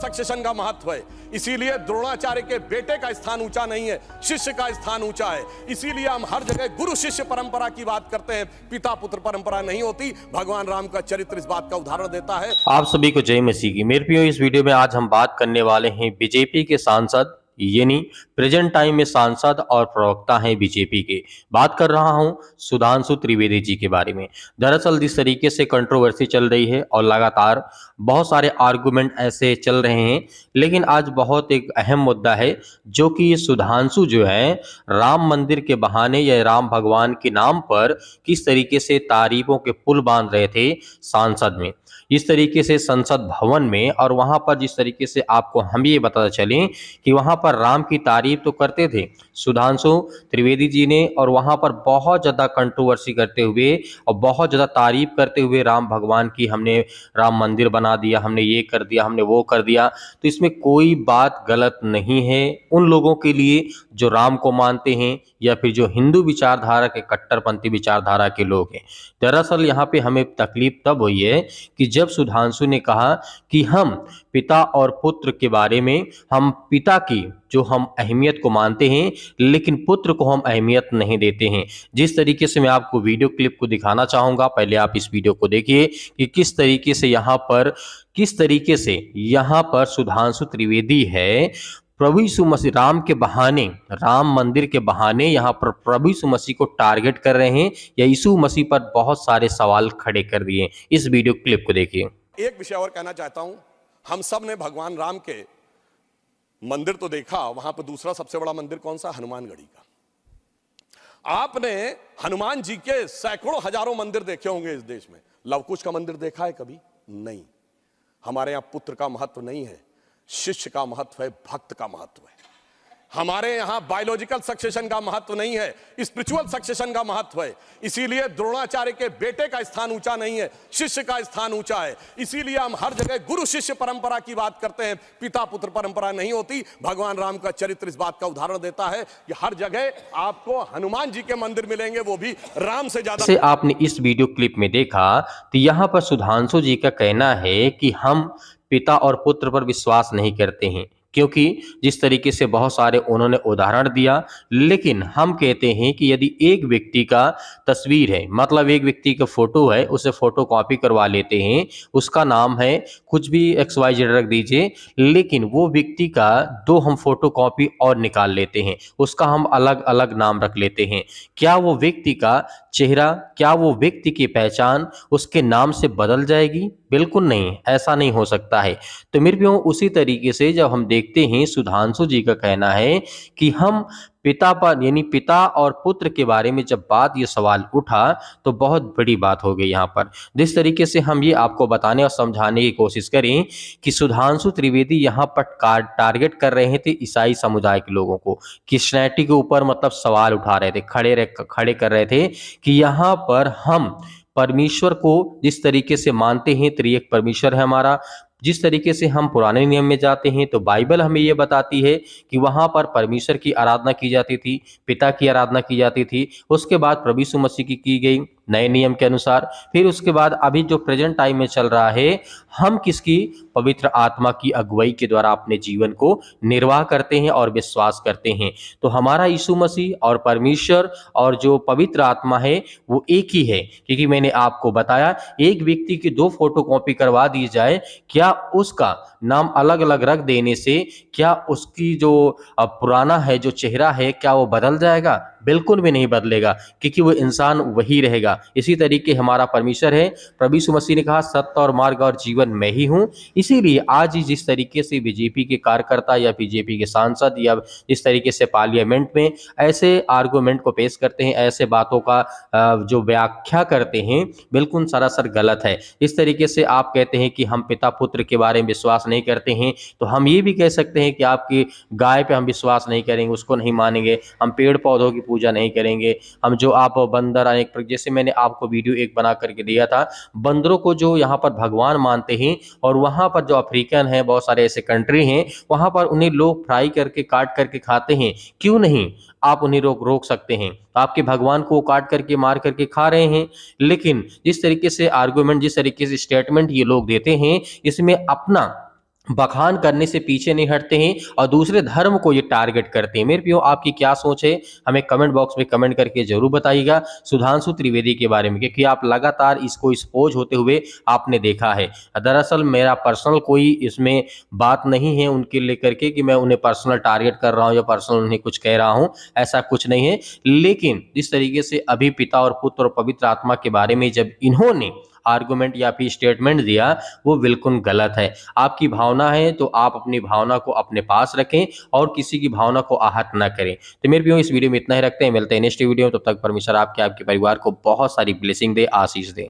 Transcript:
Succession का महत्व है। इसीलिए द्रोणाचार्य के बेटे का स्थान ऊंचा नहीं है, शिष्य का स्थान ऊंचा है। इसीलिए हम हर जगह गुरु शिष्य परंपरा की बात करते हैं, पिता पुत्र परंपरा नहीं होती। भगवान राम का चरित्र इस बात का उदाहरण देता है। आप सभी को जय मसीह की। मेरे प्रियो, इस वीडियो में आज हम बात करने वाले हैं बीजेपी के सांसद, यानी प्रेजेंट टाइम में सांसद और प्रवक्ता हैं बीजेपी के। बात कर रहा हूं सुधांशु त्रिवेदी जी के बारे में। दरअसल जिस तरीके से कंट्रोवर्सी चल रही है और लगातार बहुत सारे आर्गुमेंट ऐसे चल रहे हैं, लेकिन आज बहुत एक अहम मुद्दा है जो कि सुधांशु जो है राम मंदिर के बहाने या राम भगवान के नाम पर किस तरीके से तारीफों के पुल बांध रहे थे सांसद में, इस तरीके से संसद भवन में। और वहां पर जिस तरीके से आपको हम ये बताते चलें कि वहां पर राम की तारीफ तो करते थे सुधांशु त्रिवेदी जी ने, और वहां पर बहुत ज़्यादा कंट्रोवर्सी करते हुए और बहुत ज़्यादा तारीफ करते हुए राम भगवान की, हमने राम मंदिर बना दिया, हमने ये कर दिया, हमने वो कर दिया। तो इसमें कोई बात गलत नहीं है उन लोगों के लिए जो राम को मानते हैं या फिर जो हिंदू विचारधारा के, कट्टरपंथी विचारधारा के लोग हैं। दरअसल यहाँ पे हमें तकलीफ तब हुई है कि जब सुधांशु ने कहा कि हम पिता और पुत्र के बारे में, हम पिता की जो हम अहमियत को मानते हैं लेकिन पुत्र को हम अहमियत नहीं देते हैं। जिस तरीके से मैं आपको वीडियो क्लिप को दिखाना चाहूँगा, पहले आप इस वीडियो को देखिए कि किस तरीके से यहाँ पर सुधांशु त्रिवेदी है प्रभु यीशु मसीह राम के बहाने, राम मंदिर के बहाने यहाँ पर प्रभु यीशु मसीह को टारगेट कर रहे हैं या यीशु मसीह पर बहुत सारे सवाल खड़े कर दिए। इस वीडियो क्लिप को देखिए। एक विषय और कहना चाहता हूं, हम सब ने भगवान राम के मंदिर तो देखा, वहां पर दूसरा सबसे बड़ा मंदिर कौन सा? हनुमानगढ़ी का। आपने हनुमान जी के सैकड़ों हजारों मंदिर देखे होंगे इस देश में। लवकुश का मंदिर देखा है कभी? नहीं। हमारे यहां पुत्र का महत्व नहीं है, शिष्य का महत्व है, भक्त का महत्व है। हमारे यहां बायोलॉजिकल सक्सेशन का महत्व नहीं है, स्पिरिचुअल सक्सेशन का महत्व है। इसीलिए द्रोणाचार्य के बेटे का स्थान ऊंचा नहीं है, शिष्य का स्थान ऊंचा है। इसीलिए हम हर जगह गुरु शिष्य परंपरा की बात करते हैं, पिता पुत्र परंपरा नहीं होती। भगवान राम का चरित्र इस बात का उदाहरण देता है कि हर जगह आपको हनुमान जी के मंदिर मिलेंगे, वो भी राम से ज्यादा। से आपने इस वीडियो क्लिप में देखा तो यहाँ पर सुधांशु जी का कहना है कि हम पिता और पुत्र पर विश्वास नहीं करते हैं, क्योंकि जिस तरीके से बहुत सारे उन्होंने उदाहरण दिया। लेकिन हम कहते हैं कि यदि एक व्यक्ति का तस्वीर है, मतलब एक व्यक्ति का फोटो है, उसे फोटो कॉपी करवा लेते हैं, उसका नाम है कुछ भी XYZ रख दीजिए, लेकिन वो व्यक्ति का दो हम फोटो कॉपी और निकाल लेते हैं, उसका हम अलग अलग नाम रख लेते हैं। क्या वो व्यक्ति का चेहरा, क्या वो व्यक्ति की पहचान उसके नाम से बदल जाएगी? बिल्कुल नहीं, ऐसा नहीं हो सकता है। तो मेरे प्रियो, उसी तरीके से जब हम देखते हैं सुधांशु जी का कहना है कि हम पिता पर, यानी पिता और पुत्र के बारे में जब बात, ये सवाल उठा तो बहुत बड़ी बात हो गई यहाँ पर। जिस तरीके से हम ये आपको बताने और समझाने की कोशिश करें कि सुधांशु त्रिवेदी यहाँ पर टारगेट कर रहे थे ईसाई समुदाय के लोगों को, क्रिश्चियनिटी के ऊपर मतलब सवाल उठा रहे थे, खड़े कर रहे थे कि यहाँ पर हम परमेश्वर को जिस तरीके से मानते हैं, त्रिएक परमेश्वर है हमारा, जिस तरीके से हम पुराने नियम में जाते हैं तो बाइबल हमें ये बताती है कि वहाँ पर परमेश्वर की आराधना की जाती थी, पिता की आराधना की जाती थी, उसके बाद प्रभु यीशु मसीह की गई नए नियम के अनुसार। फिर उसके बाद अभी जो प्रेजेंट टाइम में चल रहा है, हम किसकी? पवित्र आत्मा की अगुवाई के द्वारा अपने जीवन को निर्वाह करते हैं और विश्वास करते हैं। तो हमारा यीशु मसीह और परमेश्वर और जो पवित्र आत्मा है वो एक ही है। क्योंकि मैंने आपको बताया, एक व्यक्ति की दो फोटो कॉपी करवा दी जाए, क्या उसका नाम अलग अलग रख देने से क्या उसकी जो पुराना है, जो चेहरा है, क्या वो बदल जाएगा? बिल्कुल भी नहीं बदलेगा, क्योंकि वो इंसान वही रहेगा। इसी तरीके हमारा परमेश्वर है। प्रभु यीशु मसीह ने कहा, सत्य और मार्ग और जीवन मैं ही हूँ। इसीलिए आज ही जिस तरीके से बीजेपी के कार्यकर्ता या बीजेपी के सांसद या इस तरीके से पार्लियामेंट में ऐसे आर्गुमेंट को पेश करते हैं, ऐसे बातों का जो व्याख्या करते हैं, बिल्कुल सरासर गलत है। इस तरीके से आप कहते हैं कि हम पिता पुत्र के बारे में विश्वास नहीं करते हैं, तो हम ये भी कह सकते हैं कि आपकी गाय पे हम विश्वास नहीं करेंगे, उसको नहीं मानेंगे, हम पेड़ पौधों की पूजा नहीं करेंगे, हम जो आप बंदर अनेक, जैसे मैंने आपको वीडियो एक बना करके दिया था, बंदरों को जो यहाँ पर भगवान मानते हैं, और वहाँ पर जो अफ्रीकन है, बहुत सारे ऐसे कंट्री हैं, वहाँ पर उन्हें लोग फ्राई करके, काट करके खाते हैं। क्यों नहीं आप उन्हें रोक सकते हैं? आपके भगवान को काट करके, मार करके खा रहे हैं। लेकिन जिस तरीके से आर्गुमेंट, जिस तरीके से स्टेटमेंट ये लोग देते हैं, इसमें अपना बखान करने से पीछे नहीं हटते हैं और दूसरे धर्म को ये टारगेट करते हैं। मेरे प्रियो, आपकी क्या सोच है, हमें कमेंट बॉक्स में कमेंट करके जरूर बताइएगा सुधांशु त्रिवेदी के बारे में, क्योंकि आप लगातार इसको एक्सपोज होते हुए आपने देखा है। दरअसल मेरा पर्सनल कोई इसमें बात नहीं है उनके लेकर के कि मैं उन्हें पर्सनल टारगेट कर रहा हूं या पर्सनल उन्हें कुछ कह रहा हूं, ऐसा कुछ नहीं है। लेकिन जिस तरीके से अभी पिता और पुत्र और पवित्र आत्मा के बारे में जब इन्होंने आर्गुमेंट या फिर स्टेटमेंट दिया, वो बिल्कुल गलत है। आपकी भावना है तो आप अपनी भावना को अपने पास रखें और किसी की भावना को आहत ना करें। तो मेरे प्रियो, इस वीडियो में इतना ही रखते हैं, मिलते हैं नेक्स्ट वीडियो में। तब तक परमेश्वर आपके परिवार को बहुत सारी ब्लेसिंग दे, आशीष दे।